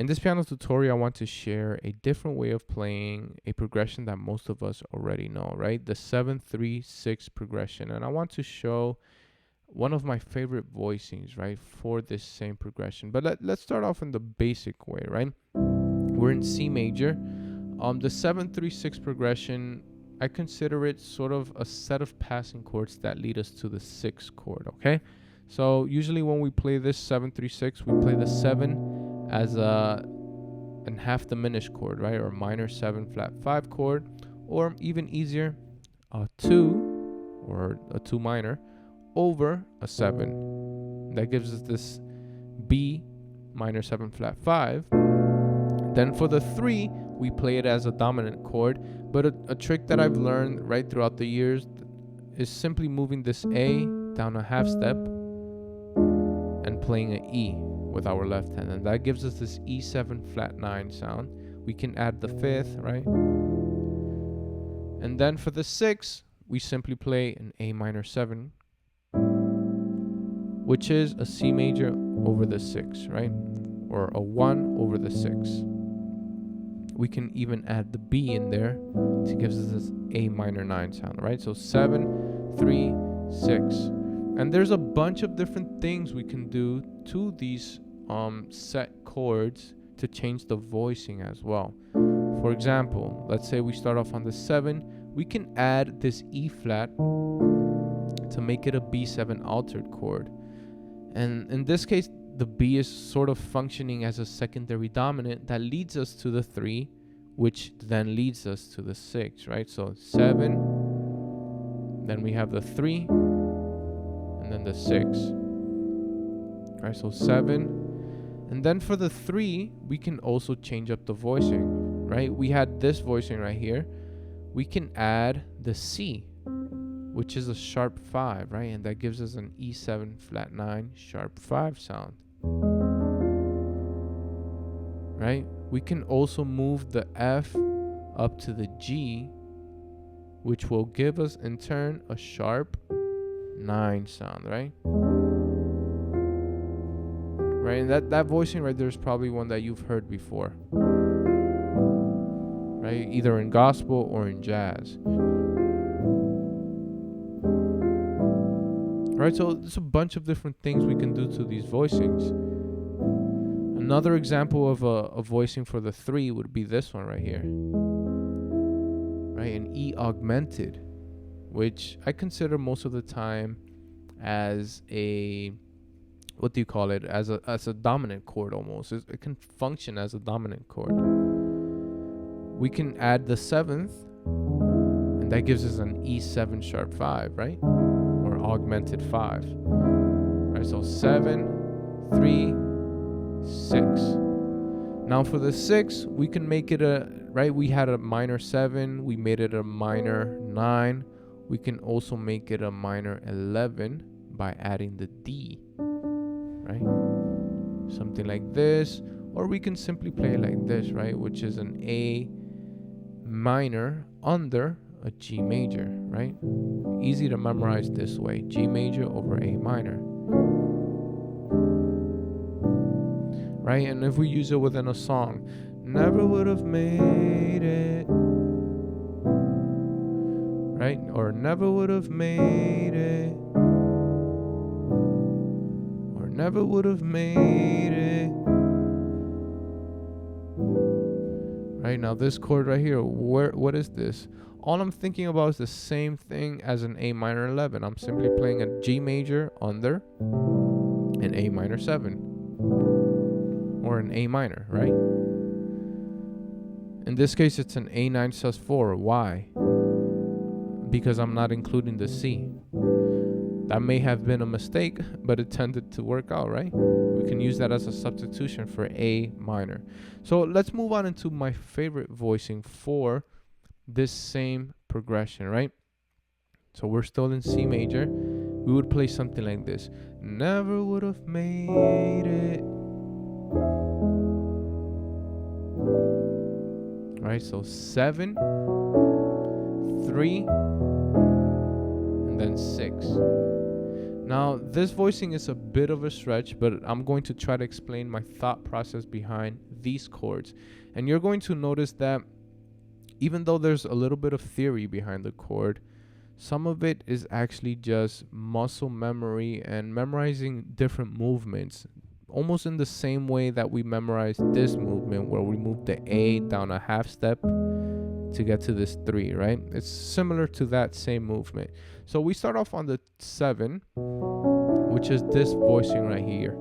In this piano tutorial, I want to share a different way of playing a progression that most of us already know, right? The 7-3-6 progression. And I want to show one of my favorite voicings, right, for this same progression. But let's start off in the basic way, right? We're in C major. The 7-3-6 progression, I consider it sort of a set of passing chords that lead us to the 6th chord, okay? So usually when we play this 7-3-6, we play the 7 as an half diminished chord, right? Or minor 7 flat 5 chord, or even easier, a 2 or a 2 minor over a 7. That gives us this B minor 7 flat 5. Then for the 3, we play it as a dominant chord, but a trick that I've learned right throughout the years is simply moving this A down a half step and playing an E with our left hand, and that gives us this E7 flat 9 sound. We can add the 5th, right? And then for the 6, we simply play an A minor 7, which is a C major over the 6, right? Or a 1 over the 6. We can even add the B in there to give us this A minor 9 sound, right? So 7, 3, 6. And there's a bunch of different things we can do to these set chords to change the voicing as well. For example, let's say we start off on the 7. We can add this E flat to make it a B7 altered chord. And in this case, the B is sort of functioning as a secondary dominant that leads us to the 3, which then leads us to the 6, right? So 7, then we have the 3, and then the 6. All right, so 7. And then for the 3, we can also change up the voicing, right? We had this voicing right here. We can add the C, which is a sharp 5, right? And that gives us an E7 flat 9 sharp 5 sound, right? We can also move the F up to the G, which will give us in turn a sharp 9 sound, right? Right, and that voicing right there is probably one that you've heard before, right? Either in gospel or in jazz. Right, so there's a bunch of different things we can do to these voicings. Another example of a voicing for the 3 would be this one right here, right? An E augmented, which I consider most of the time as a, what do you call it? As a dominant chord almost. It can function as a dominant chord. We can add the 7th, and that gives us an E7 sharp 5, right? Or augmented 5. Right, so 7, 3, 6. Now for the 6, we can make it a, right? We had a minor 7, we made it a minor 9. We can also make it a minor 11 by adding the D, right? Something like this, or we can simply play it like this, right? Which is an A minor under a G major, right? Easy to memorize this way, G major over A minor, right? And if we use it within a song, never would have made it, right? Or never would have made it, or never would have made it. Right, now this chord right here, what is this? All I'm thinking about is the same thing as an A minor 11. I'm simply playing a G major under an A minor 7 or an A minor, right? In this case, it's an A9 sus4. Why? Because I'm not including the C. That may have been a mistake, but it tended to work out, right? We can use that as a substitution for A minor. So let's move on into my favorite voicing for this same progression, right? So we're still in C major. We would play something like this. Never would have made it. Right, so 7, 3, and then 6. Now, this voicing is a bit of a stretch, but I'm going to try to explain my thought process behind these chords. And you're going to notice that even though there's a little bit of theory behind the chord, some of it is actually just muscle memory and memorizing different movements, almost in the same way that we memorized this movement where we move the A down a half step to get to this 3, right? It's similar to that same movement. So we start off on the 7, which is this voicing right here,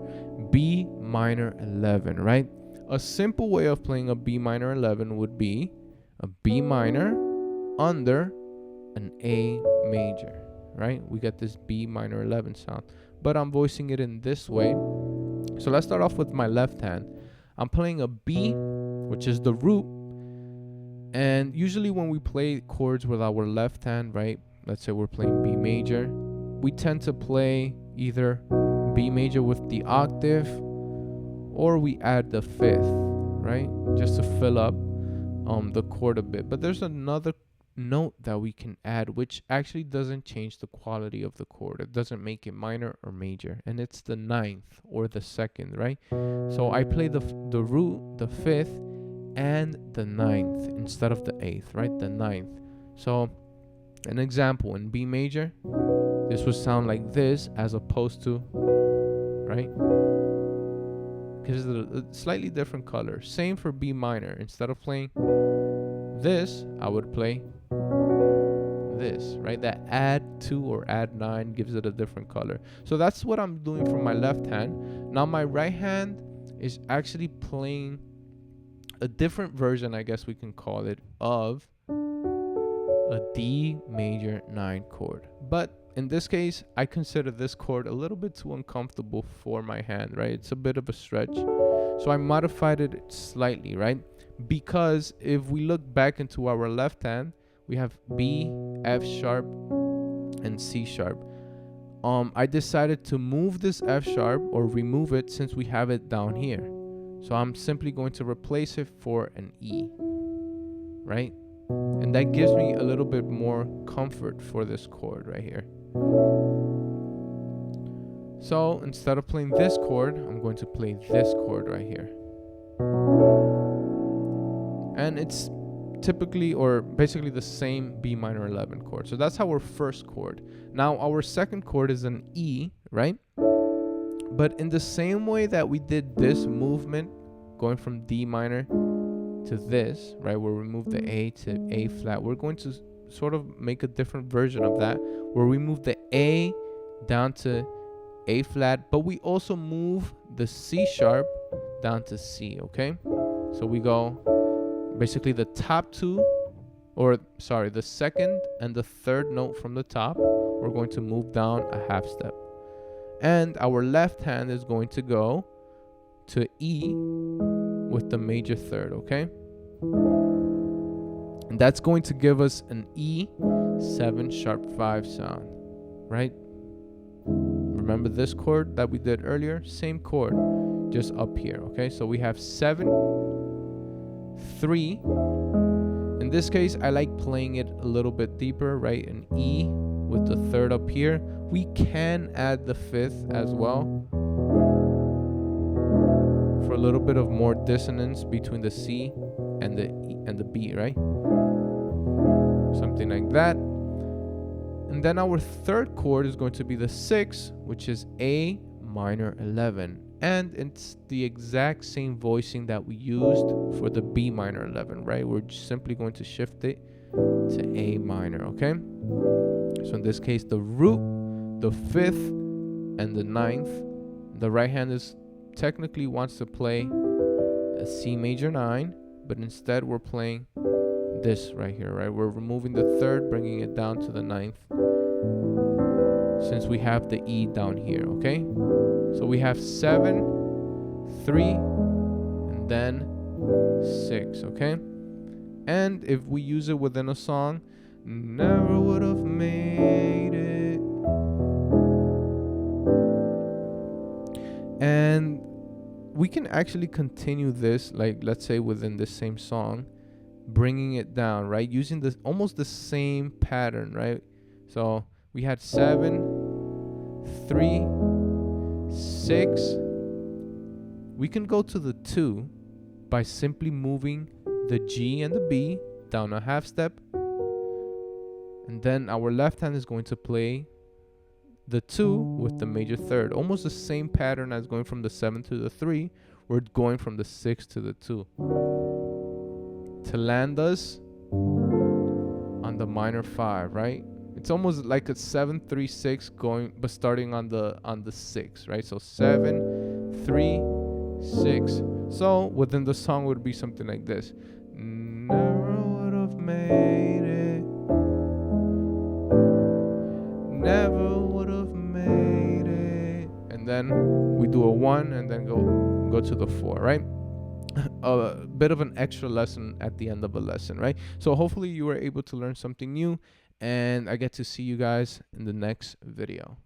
B minor 11, right? A simple way of playing a B minor 11 would be a B minor under an A major, right? We get this B minor 11 sound, but I'm voicing it in this way. So let's start off with my left hand. I'm playing a B, which is the root. And usually when we play chords with our left hand, right? Let's say we're playing B major, we tend to play either B major with the octave or we add the 5th, right? Just to fill up the chord a bit. But there's another note that we can add which actually doesn't change the quality of the chord. It doesn't make it minor or major, and it's the 9th or the 2nd, right? So I play the root, the 5th, and the 9th instead of the 8th, right? The 9th. So an example, in B major, this would sound like this as opposed to, right? Because it's a slightly different color. Same for B minor. Instead of playing this, I would play this, right? That add 2 or add 9 gives it a different color. So that's what I'm doing for my left hand. Now my right hand is actually playing a different version, I guess we can call it, of a D major 9 chord. But in this case, I consider this chord a little bit too uncomfortable for my hand, right? It's a bit of a stretch. So I modified it slightly, right? Because if we look back into our left hand, we have B, F sharp, and C sharp. I decided to move this F sharp or remove it since we have it down here. So I'm simply going to replace it for an E, right? And that gives me a little bit more comfort for this chord right here. So instead of playing this chord, I'm going to play this chord right here. And it's typically or basically the same B minor 11 chord. So that's our first chord. Now our second chord is an E, right? But in the same way that we did this movement, going from D minor to this, right, where we move the A to A flat, we're going to sort of make a different version of that, where we move the A down to A flat, but we also move the C sharp down to C, okay? So we go basically the top two, or sorry, the second and the third note from the top, we're going to move down a half step. And our left hand is going to go to E with the major third, okay? And that's going to give us an E 7 sharp 5 sound, right? Remember this chord that we did earlier? Same chord, just up here, okay? So we have 7, 3. In this case, I like playing it a little bit deeper, right? An E with the third up here. We can add the 5th as well for a little bit of more dissonance between the C and the E and the B, right? Something like that. And then our third chord is going to be the 6, which is A minor 11. And it's the exact same voicing that we used for the B minor 11, right? We're just simply going to shift it to A minor, okay? So in this case, the root, the 5th, and the 9th. The right hand is technically wants to play a C major 9, but instead we're playing this right here, right? We're removing the 3rd, bringing it down to the 9th, since we have the E down here, okay? So we have 7, 3, and then 6, okay? And if we use it within a song, never would have made it. And we can actually continue this, like let's say within the same song, bringing it down, right? Using this almost the same pattern, right? So we had 7, 3, 6. We can go to the 2 by simply moving the G and the B down a half step. And then our left hand is going to play the 2 with the major third. Almost the same pattern as going from the 7 to the 3. We're going from the 6 to the 2. To land us on the minor 5, right? It's almost like a 7, 3, 6 going, but starting on the 6, right? So 7, 3, 6. So within the song would be something like this. Never would have made it. Never would have made it. And then we do a 1 and then go to the 4, right? A bit of an extra lesson at the end of a lesson, right? So hopefully you were able to learn something new, and I get to see you guys in the next video.